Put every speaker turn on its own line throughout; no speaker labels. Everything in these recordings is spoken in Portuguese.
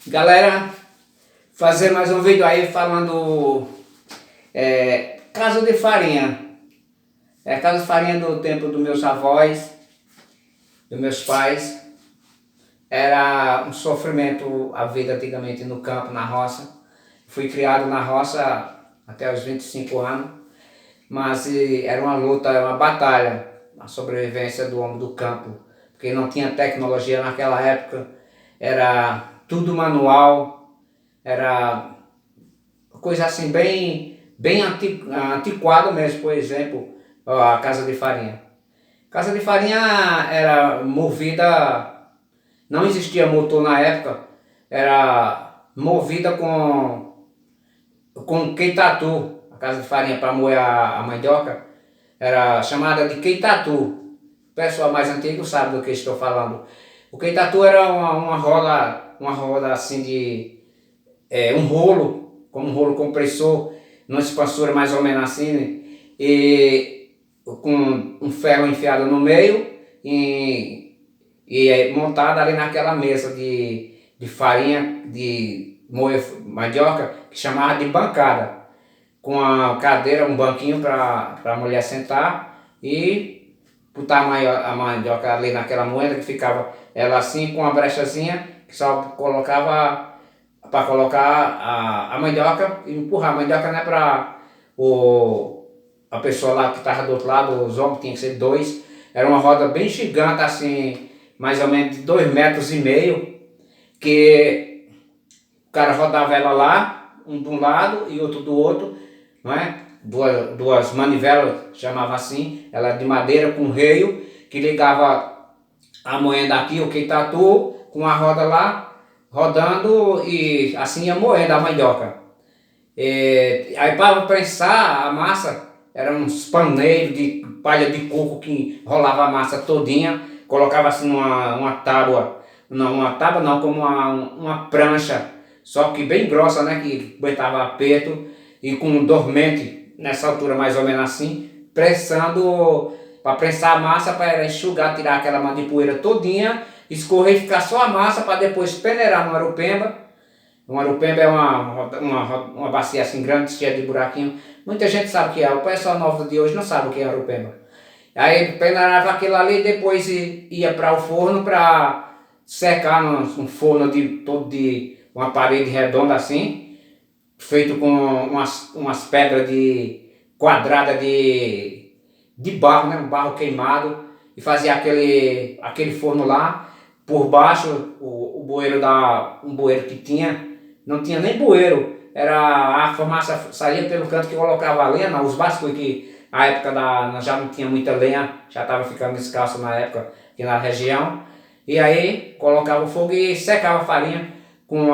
Galera, fazer mais um vídeo aí falando casa de farinha. Casa de farinha do tempo dos meus avós, dos meus pais. Era um sofrimento a vida antigamente no campo, na roça. Fui criado na roça até os 25 anos, mas era uma luta, era uma batalha, a sobrevivência do homem do campo, porque não tinha tecnologia naquela época, era tudo manual, era coisa assim bem antiquado mesmo. Por exemplo, ó, a casa de farinha. Casa de farinha era movida, não existia motor na época, era movida com queitatu. A casa de farinha para moer a mandioca era chamada de queitatu. O pessoal mais antigo sabe do que estou falando. O queitatu era uma roda assim de um rolo, como um rolo compressor, numa espassura mais ou menos assim, né? E com um ferro enfiado no meio e montado ali naquela mesa de farinha, de moer mandioca, que chamava de bancada, com a cadeira, um banquinho para a mulher sentar e botar a mandioca ali naquela moeda, que ficava ela assim com uma brechazinha, que só colocava para colocar a mandioca e empurrar a mandioca, né, para a pessoa lá que estava do outro lado, os homens, tinha que ser dois. Era uma roda bem gigante, assim, mais ou menos de 2,5 metros, que o cara rodava ela lá, um de um lado e outro do outro, não é? Duas manivelas, chamava assim, ela de madeira com reio, que ligava a moenda aqui, o queitatu, com a roda lá, rodando, e assim ia moendo a mandioca. Aí para prensar a massa, eram uns paneiros de palha de coco que rolava a massa todinha, colocava assim uma tábua, não uma tábua não, como uma prancha, só que bem grossa, né, que aguentava aperto, e com um dormente nessa altura mais ou menos assim, pressando para prensar a massa, para enxugar, tirar aquela mandipoeira todinha, escorrer e ficar só a massa para depois peneirar no arupemba. Um arupemba é uma bacia assim grande, cheia de buraquinho. Muita gente sabe o que é, o pessoal novo de hoje não sabe o que é arupemba. Aí peneirava aquilo ali e depois ia para o forno para secar num forno todo de uma parede redonda assim, feito com umas pedras quadradas de barro, né? Um barro queimado, e fazia aquele forno lá. Por baixo, o bueiro um bueiro que tinha, não tinha nem bueiro, era a fumaça saía pelo canto que colocava a lenha, os bascos, que a época já não tinha muita lenha, já estava ficando escasso na época aqui na região, e aí colocava o fogo e secava a farinha com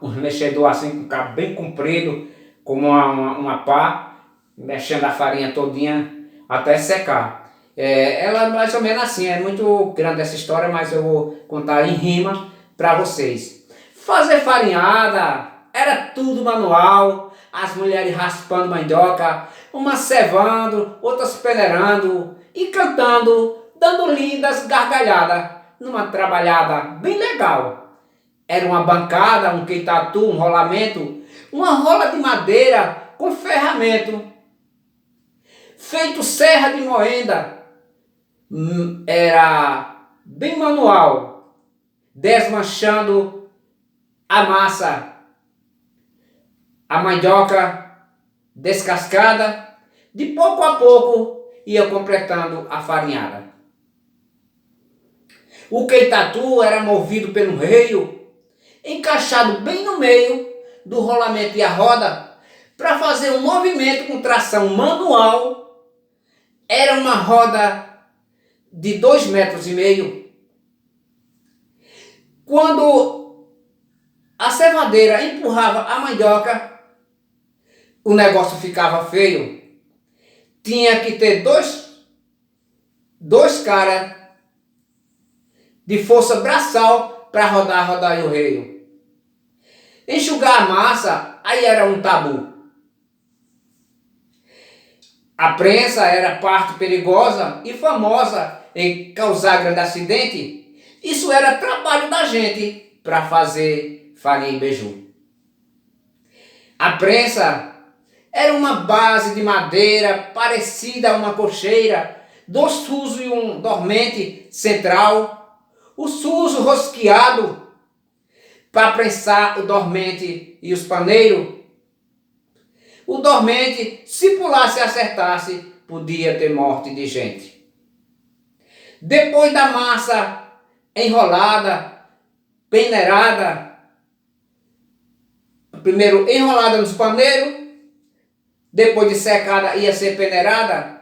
um mexedor assim, com um cabo bem comprido, como uma pá, mexendo a farinha todinha até secar. Ela é mais ou menos assim, é muito grande essa história, mas eu vou contar em rima para vocês. Fazer farinhada era tudo manual, as mulheres raspando mandioca, umas cevando, outras peneirando e cantando, dando lindas gargalhadas, numa trabalhada bem legal. Era uma bancada, um queitatu, um rolamento, uma rola de madeira com ferramento, feito serra de moenda. Era bem manual, desmanchando a massa, a mandioca descascada, de pouco a pouco ia completando a farinhada. O queitatu era movido pelo reio, encaixado bem no meio do rolamento e a roda, para fazer um movimento com tração manual. Era uma roda de 2,5 metros. Quando a cevadeira empurrava a mandioca, o negócio ficava feio. Tinha que ter dois caras de força braçal para rodar o reio. Enxugar a massa, aí era um tabu. A prensa era parte perigosa e famosa em causar grande acidente. Isso era trabalho da gente para fazer farinha e beiju. A prensa era uma base de madeira parecida a uma cocheira, 2 fusos e um dormente central. O fuso rosqueado para prensar o dormente e os paneiros. O dormente, se pulasse e acertasse, podia ter morte de gente. Depois da massa enrolada, peneirada, primeiro enrolada nos paneiros, depois de secada ia ser peneirada,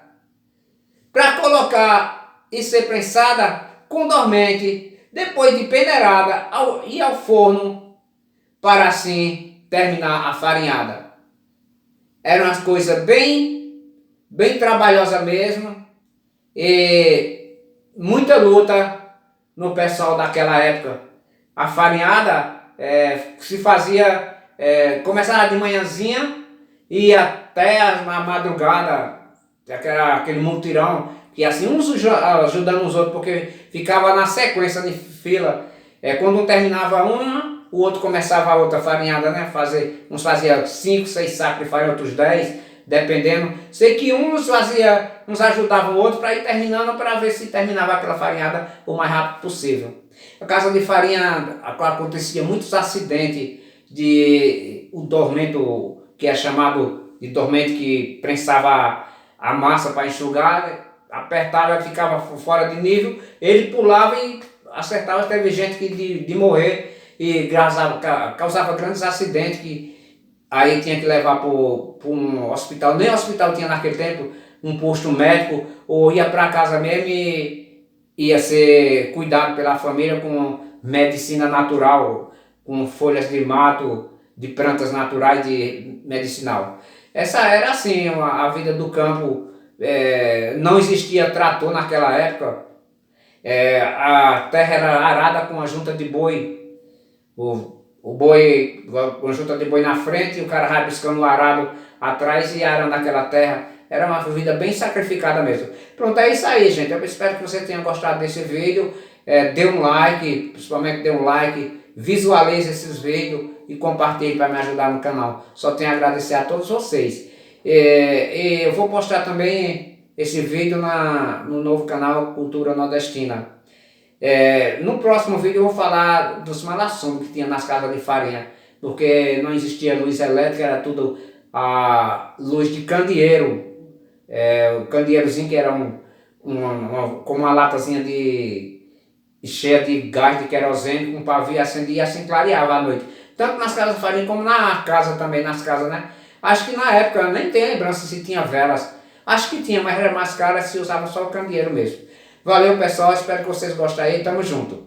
para colocar e ser prensada com dormente, depois de peneirada, ir ao forno, para assim terminar a farinhada. Eram umas coisas bem trabalhosas mesmo, e muita luta no pessoal daquela época. A farinhada se fazia, começava de manhãzinha e até a madrugada, aquele mutirão, que assim uns ajudando os outros, porque ficava na sequência de fila. Quando um terminava uma, o outro começava a outra farinhada, né? Uns fazia 5, 6 sacos de farinha, outros 10, dependendo. Sei que uns ajudavam o outro para ir terminando, para ver se terminava aquela farinhada o mais rápido possível. A casa de farinha acontecia muitos acidentes o dormento, que é chamado de dormento, que prensava a massa para enxugar, apertava, ficava fora de nível, ele pulava e acertava. Teve gente que de morrer e causava grandes acidentes, que aí tinha que levar para um hospital. Nem hospital tinha naquele tempo, um posto médico, ou ia para casa mesmo e ia ser cuidado pela família com medicina natural, com folhas de mato, de plantas naturais de medicinal. Essa era assim a vida do campo. Não existia trator naquela época. A terra era arada com a junta de boi. O boi, com a junta de boi na frente, e o cara rabiscando o arado atrás e arando aquela terra. Era uma vida bem sacrificada mesmo. Pronto, é isso aí, gente. Eu espero que você tenha gostado desse vídeo. Dê um like, principalmente dê um like, visualize esses vídeos e compartilhe para me ajudar no canal. Só tenho a agradecer a todos vocês. Eu vou postar também esse vídeo no novo canal Cultura Nordestina. No próximo vídeo eu vou falar dos mal-assomos que tinha nas casas de farinha, porque não existia luz elétrica, era tudo a luz de candeeiro. O candeeirozinho, que era como uma latazinha cheia de gás de querosene, com pavio, acendia e assim clareava à noite. Tanto nas casas de farinha como na casa também, nas casas, né? Acho que na época, nem tem lembrança se tinha velas. Acho que tinha, mas era mais cara se usava só o candeeiro mesmo. Valeu, pessoal, espero que vocês gostem aí, tamo junto.